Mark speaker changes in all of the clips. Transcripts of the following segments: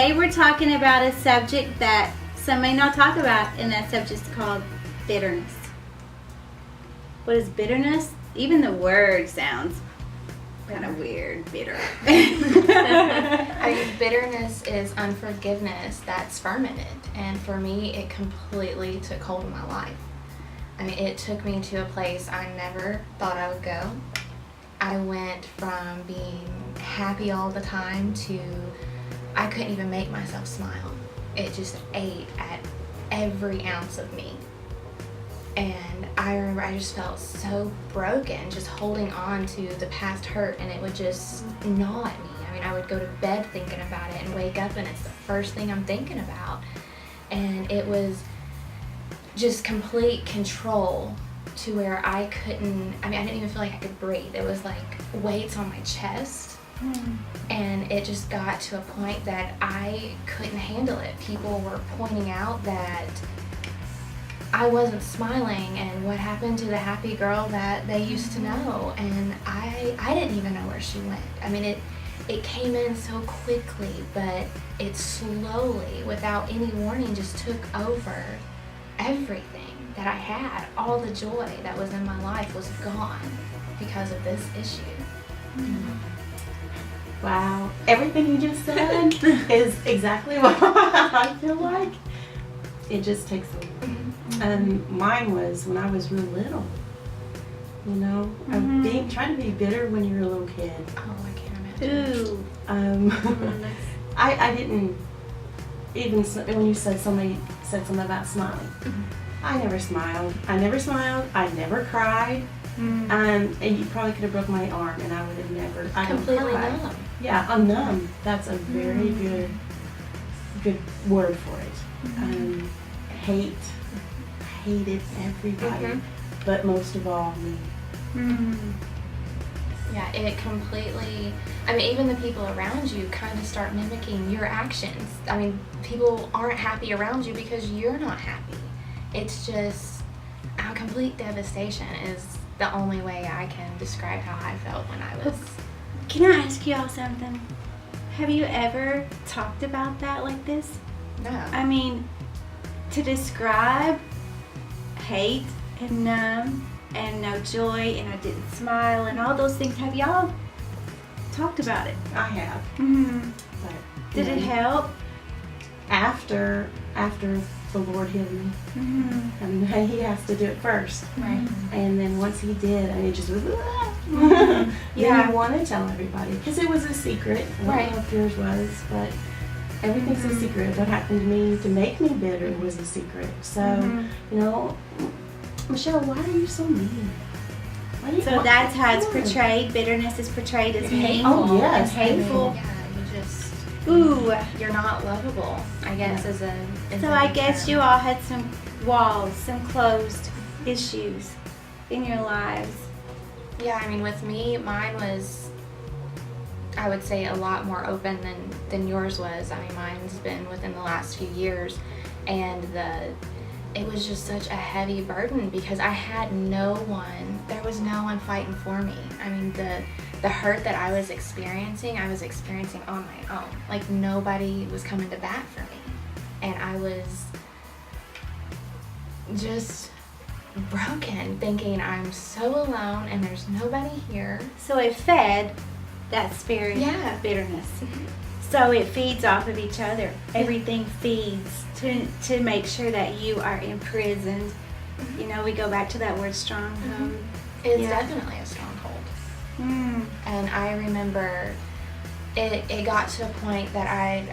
Speaker 1: Today we're talking about a subject that some may not talk about, and that subject is called bitterness. What is bitterness? Even the word sounds kind of weird, bitter.
Speaker 2: I mean, bitterness is unforgiveness that's fermented, and for me, it completely took hold of my life. I mean, it took me to a place I never thought I would go. I went from being happy all the time to I couldn't even make myself smile. It just ate at every ounce of me. And I remember I just felt so broken just holding on to the past hurt, and it would just gnaw at me. I mean, I would go to bed thinking about it and wake up and it's the first thing I'm thinking about. And it was just complete control to where I couldn't, I didn't even feel like I could breathe. It was like weights on my chest. And it just got to a point that I couldn't handle it. People were pointing out that I wasn't smiling and what happened to the happy girl that they used to know. And I didn't even know where she went. I mean, it came in so quickly, but it slowly, without any warning, just took over everything that I had. All the joy that was in my life was gone because of this issue.
Speaker 3: Wow. Everything you just said is exactly what I feel like. It just takes over. Mine was when I was real little. You know, trying to be bitter when you're a little kid.
Speaker 2: Oh, I can't imagine.
Speaker 1: Ooh.
Speaker 3: I didn't even, when you said somebody said something about smiling. I never smiled. I never cried. And you probably could have broke my arm and I would have never. I
Speaker 2: Completely
Speaker 3: don't cry.
Speaker 2: numb.
Speaker 3: Yeah, I'm numb. That's a very good word for it. Hated everybody, but most of all me.
Speaker 2: Yeah, it completely, even the people around you kind of start mimicking your actions. I mean, people aren't happy around you because you're not happy. It's just a complete devastation is the only way I can describe how I felt when I was.
Speaker 1: Can I ask y'all something? Have you ever talked about that like this?
Speaker 2: No.
Speaker 1: I mean, to describe hate and numb and no joy and I didn't smile and all those things, have y'all talked about it?
Speaker 3: I have. But,
Speaker 1: Did it help?
Speaker 3: After the Lord healed me. And he has to do it first.
Speaker 2: Right.
Speaker 3: And then once he did, and it just was, then you want to tell everybody. Because it was a secret. I don't know if yours was, but everything's a secret. What happened to me to make me bitter was a secret. So, Michelle, why are you so mean?
Speaker 1: So that's how it's portrayed. Bitterness is portrayed as mean.
Speaker 3: Oh, yes.
Speaker 1: And hateful. Ooh.
Speaker 2: You're not lovable, I guess, as a.
Speaker 1: So I guess you all had some walls, some closed issues in your lives.
Speaker 2: Yeah, with me, mine was, I would say, a lot more open than yours was. Mine's been within the last few years, and it was just such a heavy burden because I had no one, there was no one fighting for me. The hurt that I was experiencing on my own. Like, nobody was coming to bat for me. And I was just broken, thinking I'm so alone and there's nobody here.
Speaker 1: So it fed that spirit of bitterness. So it feeds off of each other. Everything feeds to make sure that you are imprisoned. We go back to that word stronghold.
Speaker 2: It's definitely a stronghold. And I remember it got to a point that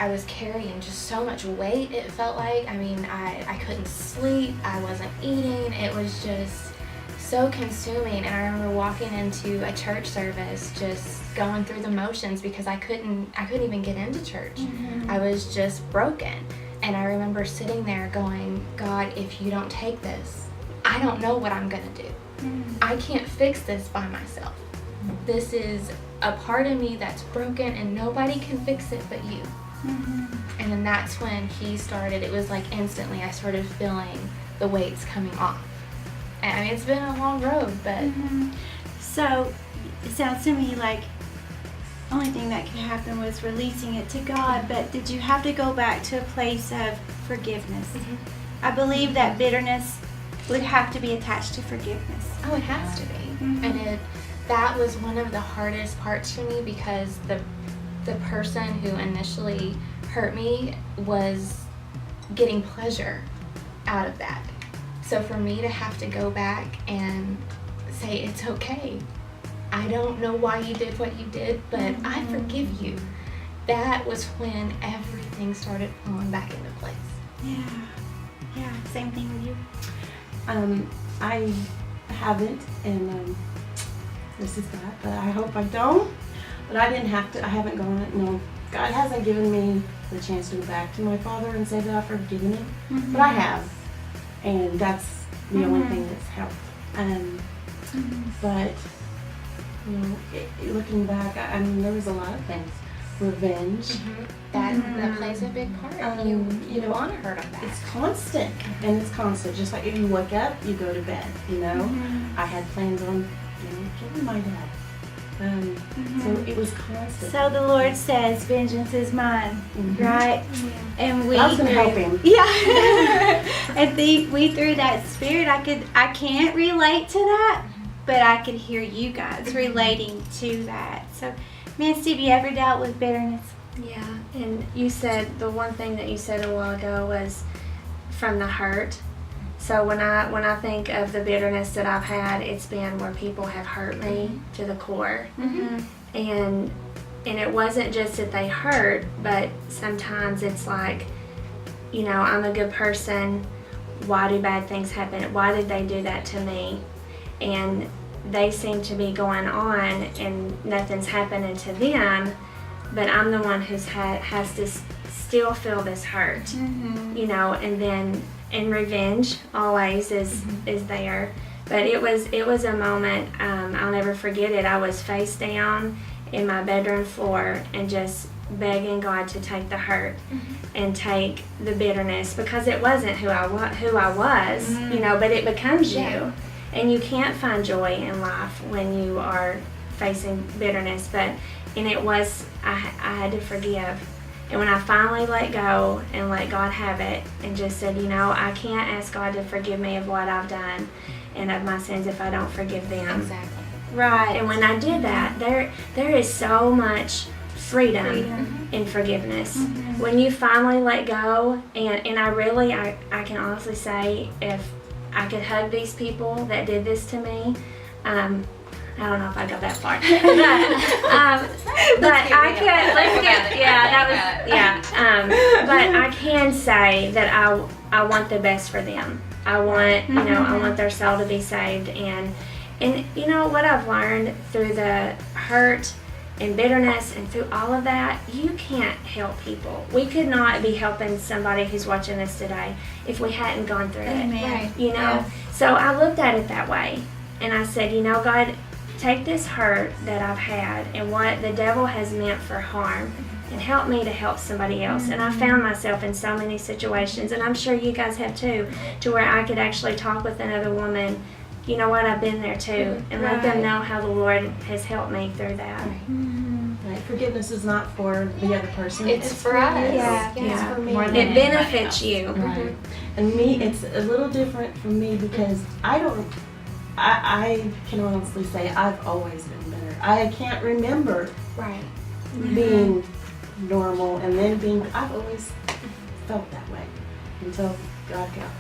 Speaker 2: I was carrying just so much weight, it felt like. I couldn't sleep, I wasn't eating, it was just so consuming. And I remember walking into a church service just going through the motions because I couldn't even get into church. I was just broken. And I remember sitting there going, God, if you don't take this, I don't know what I'm gonna do. I can't fix this by myself. This is a part of me that's broken and nobody can fix it but you. And then that's when he started, it was like instantly I started feeling the weights coming off. And it's been a long road, but.
Speaker 1: So it sounds to me like only thing that could happen was releasing it to God. But did you have to go back to a place of forgiveness? I believe that bitterness would have to be attached to forgiveness.
Speaker 2: Oh, it has to be. And that was one of the hardest parts for me, because the person who initially hurt me was getting pleasure out of that. So for me to have to go back and say, it's okay, I don't know why you did what you did, but I forgive you, that was when everything started falling back into place.
Speaker 1: Yeah, same thing with you.
Speaker 3: I haven't, and this is that, but I hope I don't. But I didn't have to. I haven't gone. No, God hasn't given me the chance to go back to my father and say that I've forgiven him. But I have, and that's the only thing that's helped. But you know, looking back, I mean, there was a lot of things. Revenge.
Speaker 2: That plays a big part. You
Speaker 3: know,
Speaker 2: want to hurt them back.
Speaker 3: It's constant, and it's constant. Just like you wake up, you go to bed. You know, I had plans on killing my dad. So it was constant.
Speaker 1: So the Lord says, "Vengeance is mine," right? And we
Speaker 3: I was gonna help him.
Speaker 1: Yeah. And we through that spirit, I can't relate to that, but I could hear you guys relating to that. So, Misty, have you ever dealt with bitterness?
Speaker 4: Yeah, and you said, the one thing that you said a while ago was from the hurt. So when I think of the bitterness that I've had, it's been where people have hurt me to the core. And it wasn't just that they hurt, but sometimes it's like, you know, I'm a good person. Why do bad things happen? Why did they do that to me? And they seem to be going on and nothing's happening to them, but I'm the one who's has to still feel this hurt, you know, and then revenge always is there. But it was a moment, I'll never forget it. I was face down in my bedroom floor and just begging God to take the hurt and take the bitterness, because it wasn't who I was, you know, but it becomes you. And you can't find joy in life when you are facing bitterness. And it was, I had to forgive. And when I finally let go and let God have it and just said, you know, I can't ask God to forgive me of what I've done and of my sins if I don't forgive them.
Speaker 2: Exactly.
Speaker 1: Right.
Speaker 4: And when I did that, there is so much freedom in forgiveness. When you finally let go, and I can honestly say, if I could hug these people that did this to me, I don't know if I got that far, but I could. But I can say that I want the best for them. I want, you know, I want their soul to be saved, and you know what I've learned through the hurt and bitterness and through all of that, you can't help people. We could not be helping somebody who's watching this today if we hadn't gone through it.
Speaker 1: Right.
Speaker 4: You know? Yeah. So I looked at it that way, and I said, you know, God, take this hurt that I've had and what the devil has meant for harm, and help me to help somebody else. And I found myself in so many situations, and I'm sure you guys have too, to where I could actually talk with another woman, you know what, I've been there too, and let them know how the Lord has helped me through that.
Speaker 3: Right. Forgiveness is not for the other person.
Speaker 2: It's for us.
Speaker 1: Yeah.
Speaker 3: It's for me.
Speaker 4: It benefits you.
Speaker 3: Right. And me, it's a little different for me because I can honestly say I've always been bitter. I can't remember being normal and then I've always felt that way until God got.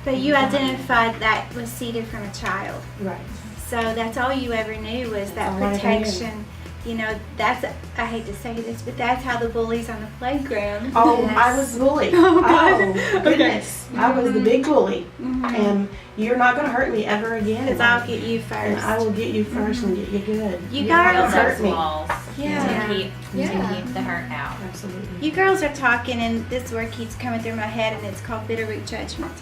Speaker 1: But you identified that was seeded from a child.
Speaker 3: Right.
Speaker 1: So that's all you ever knew was that protection. You know, I hate to say this, but that's how the bullies on the playground.
Speaker 3: Oh, yes. I was bullied. Oh, goodness. I was the big bully. And you're not going to hurt me ever again.
Speaker 1: Because I'll get you first.
Speaker 3: And I will get you first and get you good.
Speaker 1: You girls
Speaker 5: hurt me. Walls
Speaker 1: to
Speaker 5: keep the hurt out.
Speaker 3: Absolutely.
Speaker 1: You girls are talking, and this word keeps coming through my head, and it's called bitter root judgment.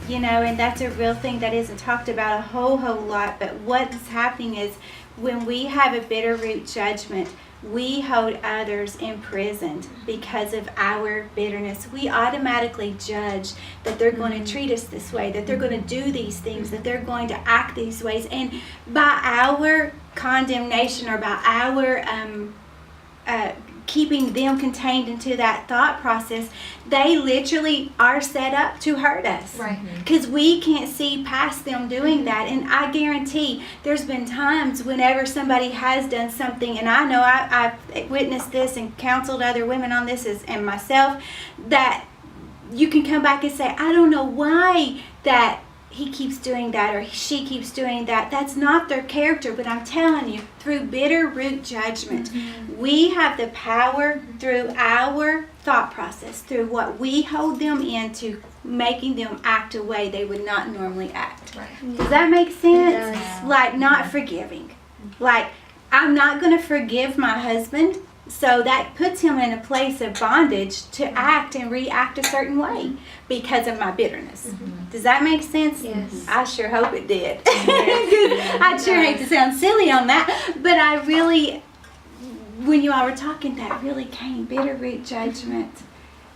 Speaker 1: You know, and that's a real thing that isn't talked about a whole lot. But what's happening is when we have a bitter root judgment, we hold others imprisoned because of our bitterness. We automatically judge that they're going to treat us this way, that they're going to do these things, that they're going to act these ways. And by our condemnation or by our keeping them contained into that thought process, they literally are set up to hurt us.
Speaker 2: Right.
Speaker 1: Because we can't see past them doing that. And I guarantee there's been times whenever somebody has done something, and I know I've witnessed this and counseled other women on this and myself, that you can come back and say, I don't know why that he keeps doing that or she keeps doing that. That's not their character. But I'm telling you, through bitter root judgment, we have the power through our thought process, through what we hold them into, making them act a way they would not normally act.
Speaker 2: Right.
Speaker 1: Does that make sense?
Speaker 4: It does.
Speaker 1: Like not forgiving. Like, I'm not going to forgive my husband, so that puts him in a place of bondage to act and react a certain way because of my bitterness. Does that make sense?
Speaker 4: Yes.
Speaker 1: I sure hope it did. 'Cause I'd sure hate to sound silly on that, but I really, when you all were talking, that really came, bitter root judgment.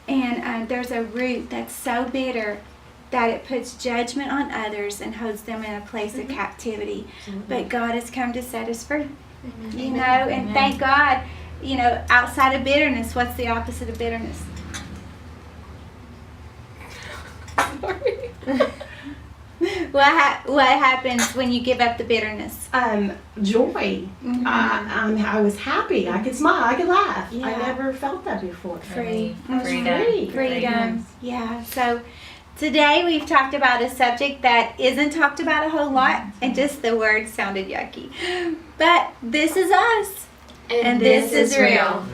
Speaker 1: And there's a root that's so bitter that it puts judgment on others and holds them in a place of captivity. But God has come to set us free. You know, and thank God, you know, outside of bitterness, what's the opposite of bitterness? What happens when you give up the bitterness?
Speaker 3: Joy. I was happy. I could smile. I could laugh. I
Speaker 1: Yeah.
Speaker 3: never felt that before.
Speaker 1: Free.
Speaker 3: Free.
Speaker 1: Freedom. Yeah. So today we've talked about a subject that isn't talked about a whole lot, and just the word sounded yucky. But this is us.
Speaker 2: And this is real.